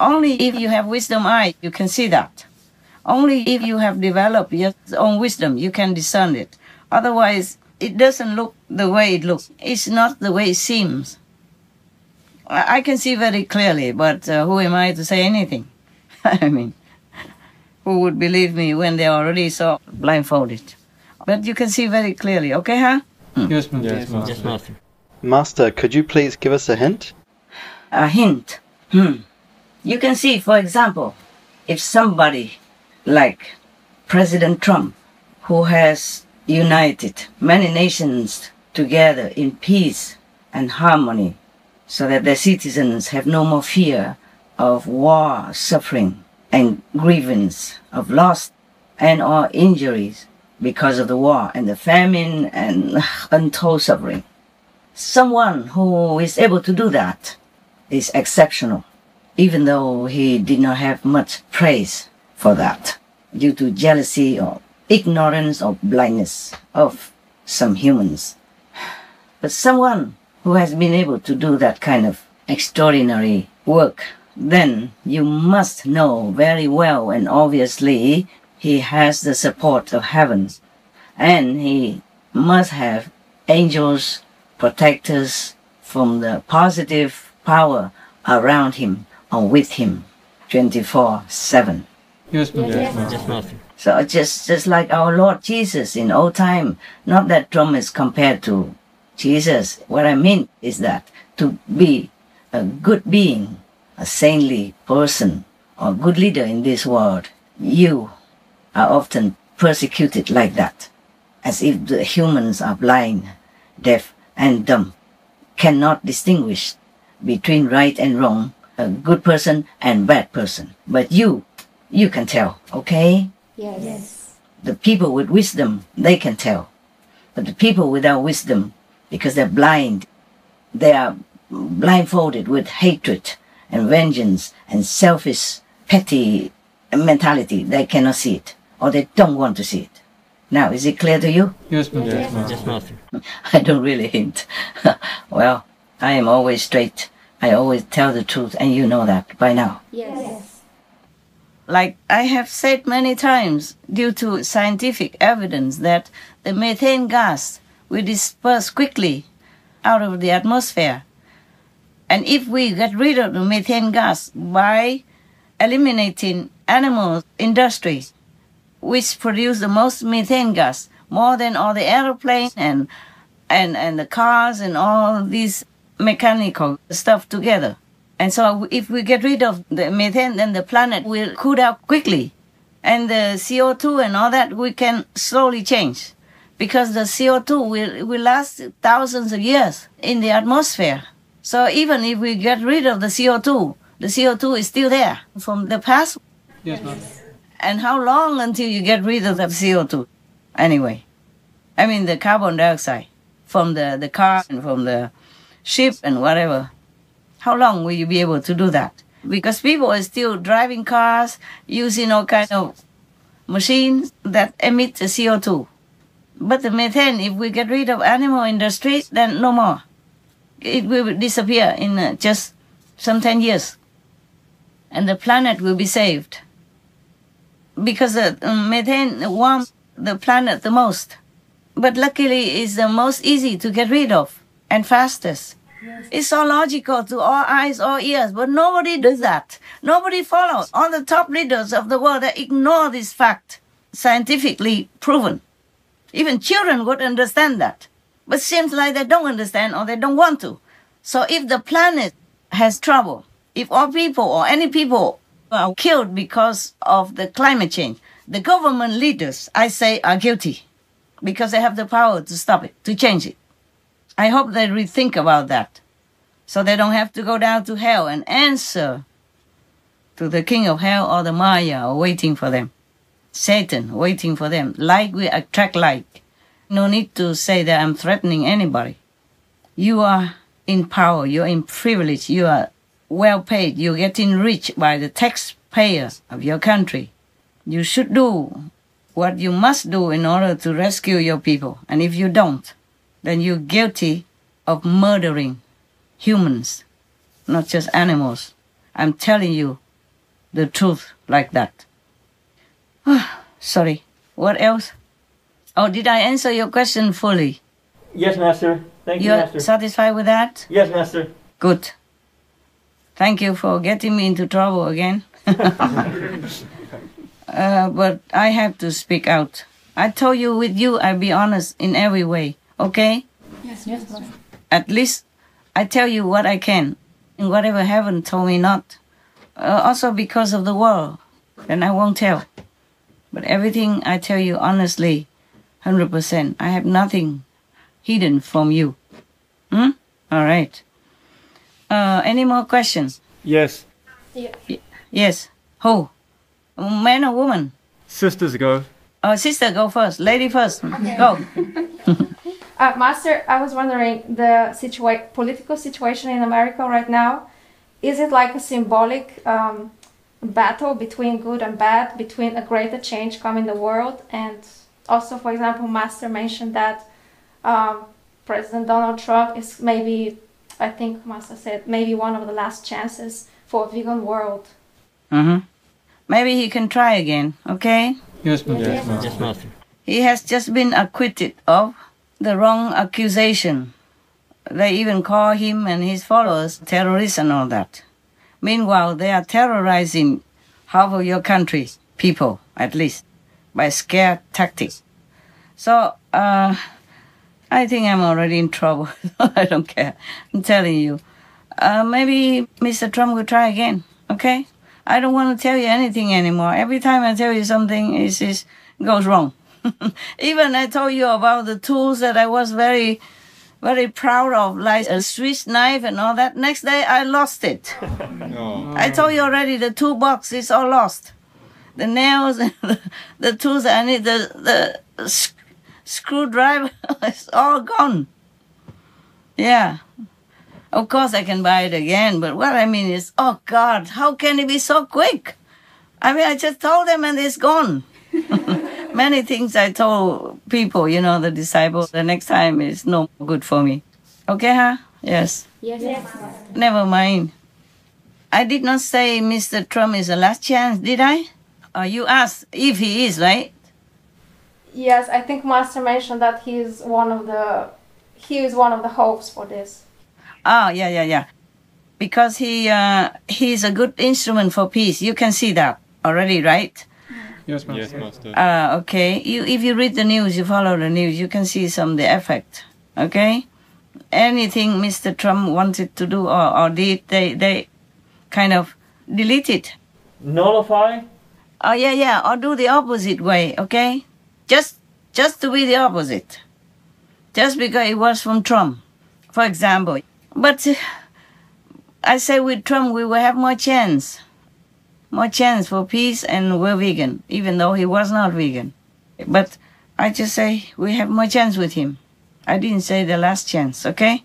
Only if you have wisdom eye, you can see that. Only if you have developed your own wisdom, you can discern it. Otherwise, it doesn't look the way it looks. It's not the way it seems. I can see very clearly, but who am I to say anything? I mean, who would believe me when they already saw blindfolded? But you can see very clearly, okay, huh? Yes, Master. Yes, Master. Master, could you please give us a hint? A hint? You can see, for example, if somebody like President Trump, who has united many nations together in peace and harmony, so that their citizens have no more fear of war, suffering, and grievance, of loss and or injuries because of the war and the famine and untold suffering. Someone who is able to do that is exceptional, even though he did not have much praise for that, due to jealousy or ignorance or blindness of some humans. But someone who has been able to do that kind of extraordinary work, then you must know very well and obviously he has the support of heavens, and he must have angels, protectors from the positive power around him or with him 24/7. Yes, Master. So just like our Lord Jesus in old time, not that Trump is compared to Jesus. What I mean is that to be a good being, a saintly person, or a good leader in this world, you are often persecuted like that, as if the humans are blind, deaf, and dumb, cannot distinguish between right and wrong, a good person and bad person. But you can tell, okay? Yes. The people with wisdom, they can tell. But the people without wisdom, because they're blind, they are blindfolded with hatred and vengeance and selfish, petty mentality. They cannot see it, or they don't want to see it. Now, is it clear to you? Yes, Master. I don't really hint. Well, I am always straight. I always tell the truth, and you know that by now. Yes. Like I have said many times, due to scientific evidence that the methane gas will disperse quickly out of the atmosphere. And if we get rid of the methane gas by eliminating animal industry, which produce the most methane gas, more than all the airplanes and the cars and all these mechanical stuff together. And so if we get rid of the methane, then the planet will cool down quickly. And the CO2 and all that, we can slowly change. Because the CO2 will last thousands of years in the atmosphere. So even if we get rid of the CO2 is still there from the past. Yes, Master. And how long until you get rid of the CO2? Anyway, I mean the carbon dioxide from the car and from the ship and whatever. How long will you be able to do that? Because people are still driving cars, using all kinds of machines that emit the CO2. But the methane, if we get rid of animal industries, then no more. It will disappear in just some 10 years. And the planet will be saved. Because the methane warms the planet the most. But luckily, it's the most easy to get rid of and fastest. Yes. It's so logical to all eyes, all ears, but nobody does that. Nobody follows. All the top leaders of the world, they ignore this fact, scientifically proven. Even children would understand that. But seems like they don't understand or they don't want to. So if the planet has trouble, if all people or any people are killed because of the climate change, the government leaders, I say, are guilty because they have the power to stop it, to change it. I hope they rethink about that so they don't have to go down to hell and answer to the king of hell or the Maya waiting for them. Satan waiting for them. Like we attract like. No need to say that I'm threatening anybody. You are in power. You're in privilege. You are well paid. You're getting rich by the taxpayers of your country. You should do what you must do in order to rescue your people. And if you don't, then you're guilty of murdering humans, not just animals. I'm telling you, the truth like that. Sorry. What else? Oh, did I answer your question fully? Yes, Master. Thank you, You're Master. satisfied with that? Yes, Master. Good. Thank you for getting me into trouble again. But I have to speak out. I told you with you, I'll be honest in every way. Okay? Yes, yes, Master. At least I tell you what I can. And whatever heaven told me not. Also because of the world. Then I won't tell. But everything I tell you honestly, 100%. I have nothing hidden from you. All right. Any more questions? Yes. Yes. Who? Man or woman? Sisters go. Oh, sister, go first. Lady first. Go. Master, I was wondering, the political situation in America right now, is it like a symbolic battle between good and bad, between a greater change coming in the world? And also, for example, Master mentioned that President Donald Trump is maybe, I think Master said, maybe one of the last chances for a vegan world. Maybe he can try again, okay? Yes, Master. Yes, Master. He has just been acquitted of the wrong accusation. They even call him and his followers terrorists and all that. Meanwhile, they are terrorizing half of your country, people, at least, by scare tactics. So, I think I'm already in trouble. I don't care. I'm telling you. Maybe Mr. Trump will try again, okay? I don't want to tell you anything anymore. Every time I tell you something, it goes wrong. Even I told you about the tools that I was very, very proud of, like a Swiss knife and all that. Next day, I lost it. I told you already, the toolbox is all lost. The nails and the tools that I need, the screwdriver is all gone. Yeah. Of course, I can buy it again, but what I mean is, oh God, how can it be so quick? I mean, I just told them and it's gone. Many things I told people, the disciples, the next time is no good for me. Okay, huh? Yes. Yes. Never mind. I did not say Mr. Trump is the last chance, did I? You asked if he is, right? Yes, I think Master mentioned that he is one of the hopes for this. Oh, yeah. Because he's a good instrument for peace. You can see that already, right? Yes, Master. Yes, Master. Okay. If you read the news, you follow the news, you can see some of the effect. Okay? Anything Mr. Trump wanted to do or did, they kind of delete it. Nullify? Oh, yeah. Or do the opposite way, okay? Just to be the opposite. Just because it was from Trump, for example. But I say with Trump, we will have more chance. More chance for peace, and we're vegan, even though he was not vegan. But I just say we have more chance with him. I didn't say the last chance, okay?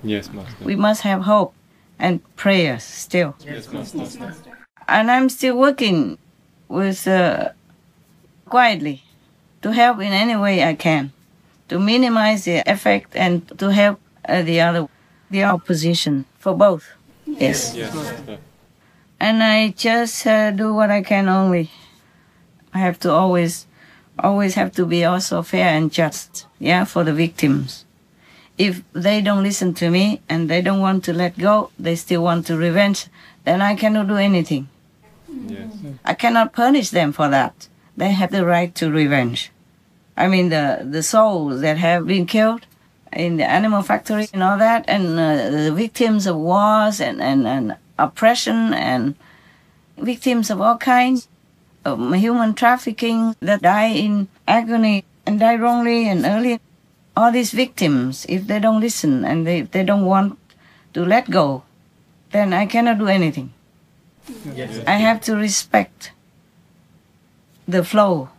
Yes, Master. We must have hope and prayers still. Yes, Master. And I'm still working with quietly to help in any way I can, to minimize the effect and to help the opposition for both. Yes. Yes, Master. And I just do what I can only. I have to always have to be also fair and just, for the victims. If they don't listen to me and they don't want to let go, they still want to revenge, then I cannot do anything. Yes. I cannot punish them for that. They have the right to revenge. I mean, the souls that have been killed in the animal factory and all that, and the victims of wars and oppression and victims of all kinds of human trafficking that die in agony and die wrongly and early. All these victims, if they don't listen and if they don't want to let go, then I cannot do anything. Yes. I have to respect the flow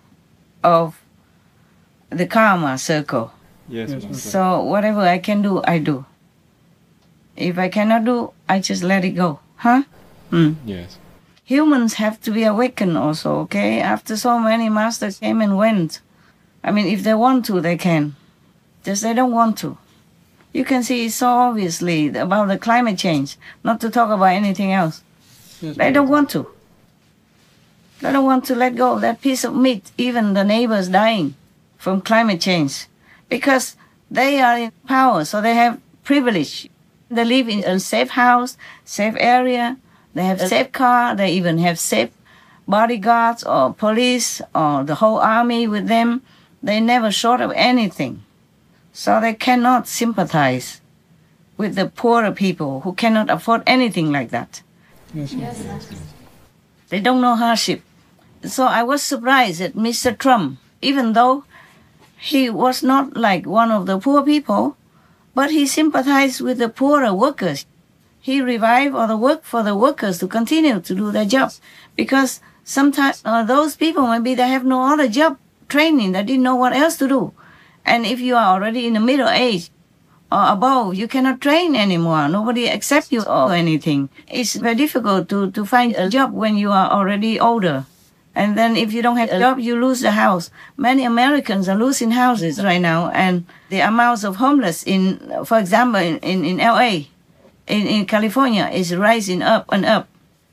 of the karma circle. Yes, Master. So whatever I can do, I do. If I cannot do, I just let it go. Huh? Yes. Humans have to be awakened also, okay? After so many masters came and went. I mean, if they want to, they can. Just they don't want to. You can see it so obviously about the climate change, not to talk about anything else. Yes, They don't want to. They don't want to let go of that piece of meat, even the neighbors dying from climate change, because they are in power, so they have privilege. They live in a safe house, safe area, they have a safe car, they even have safe bodyguards or police or the whole army with them. They're never short of anything. So they cannot sympathize with the poorer people who cannot afford anything like that. Yes. They don't know hardship. So I was surprised that Mr. Trump, even though he was not like one of the poor people, but he sympathized with the poorer workers. He revived or the work for the workers to continue to do their job, because sometimes those people maybe they have no other job training, they didn't know what else to do. And if you are already in the middle age or above, you cannot train anymore. Nobody accepts you or anything. It's very difficult to find a job when you are already older. And then if you don't have a job, you lose the house. Many Americans are losing houses right now, and the amounts of homeless in, for example, in LA, in California, is rising up and up.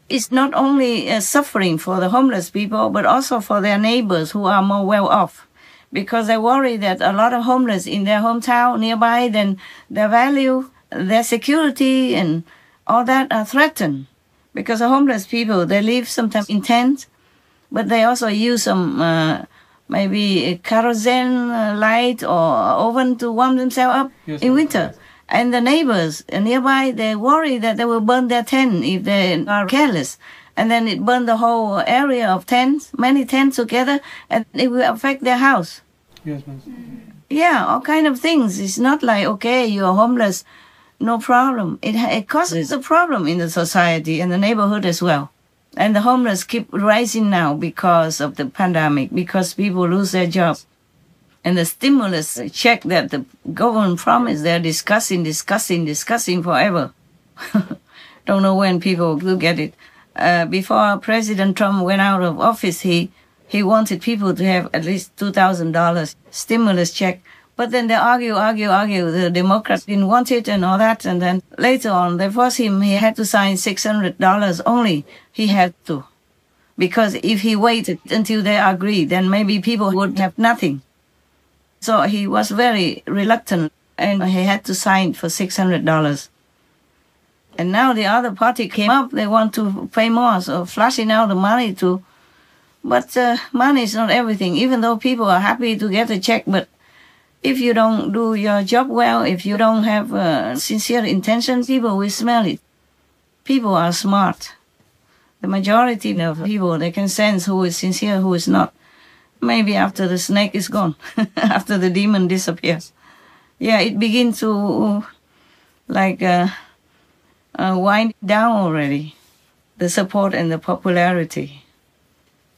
It's not only suffering for the homeless people, but also for their neighbors who are more well off, because they worry that a lot of homeless in their hometown nearby, then their value, their security, and all that are threatened. Because the homeless people, they live sometimes in tents, but they also use some maybe a kerosene light or oven to warm themselves up in winter. And the neighbors nearby, they worry that they will burn their tent if they are careless. And then it burn the whole area of tents, many tents together, and it will affect their house. Yes, ma'am. Yeah, all kind of things. It's not like, okay, you're homeless, no problem. It causes a problem in the society and the neighborhood as well. And the homeless keep rising now because of the pandemic, because people lose their job. And the stimulus check that the government promised, they're discussing forever. Don't know when people will get it. Before President Trump went out of office, he wanted people to have at least $2,000 stimulus check. But then they argue. The Democrats didn't want it and all that. And then later on, they forced him. He had to sign $600 only. He had to. Because if he waited until they agreed, then maybe people would have nothing. So he was very reluctant, and he had to sign for $600. And now the other party came up. They want to pay more, so flashing out the money too. But money is not everything, even though people are happy to get a check. But if you don't do your job well, if you don't have sincere intention, people will smell it. People are smart. The majority of people, they can sense who is sincere, who is not. Maybe after the snake is gone, after the demon disappears. Yeah, it begins to wind down already, the support and the popularity.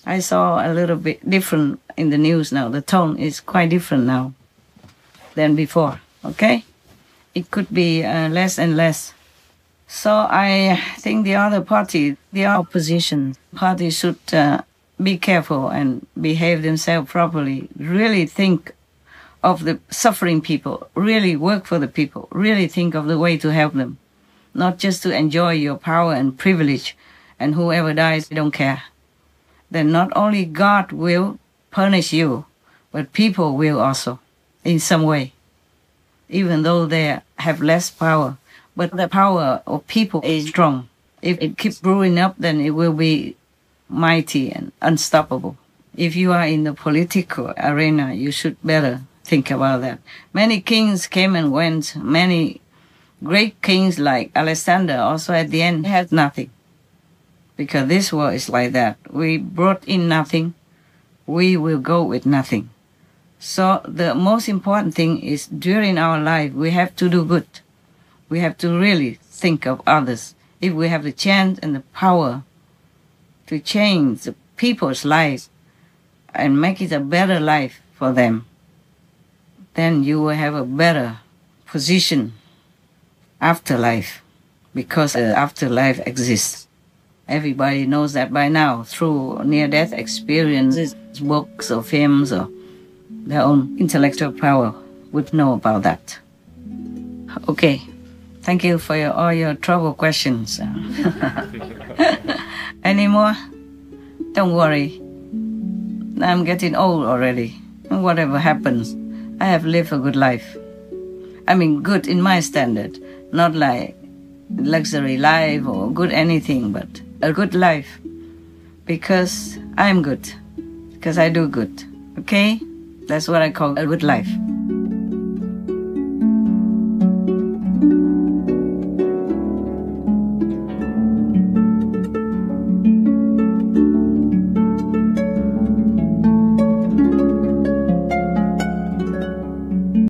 I saw a little bit different in the news now. The tone is quite different now than before, okay? It could be less and less. So I think the other party, the opposition party, should be careful and behave themselves properly. Really think of the suffering people. Really work for the people. Really think of the way to help them. Not just to enjoy your power and privilege, and whoever dies, they don't care. Then not only God will punish you, but people will also, in some way, even though they have less power. But the power of people is strong. If it keeps brewing up, then it will be mighty and unstoppable. If you are in the political arena, you should better think about that. Many kings came and went. Many great kings like Alexander also at the end had nothing. Because this world is like that. We brought in nothing. We will go with nothing. So the most important thing is during our life, we have to do good. We have to really think of others. If we have the chance and the power to change the people's lives and make it a better life for them, then you will have a better position after life, because the afterlife exists. Everybody knows that by now through near-death experiences, books or films or their own intellectual power would know about that. Okay, thank you for all your trouble questions. Any more? Don't worry. I'm getting old already. And whatever happens, I have lived a good life. I mean, good in my standard. Not like luxury life or good anything, but a good life. Because I'm good. Because I do good. Okay? That's what I call a good life.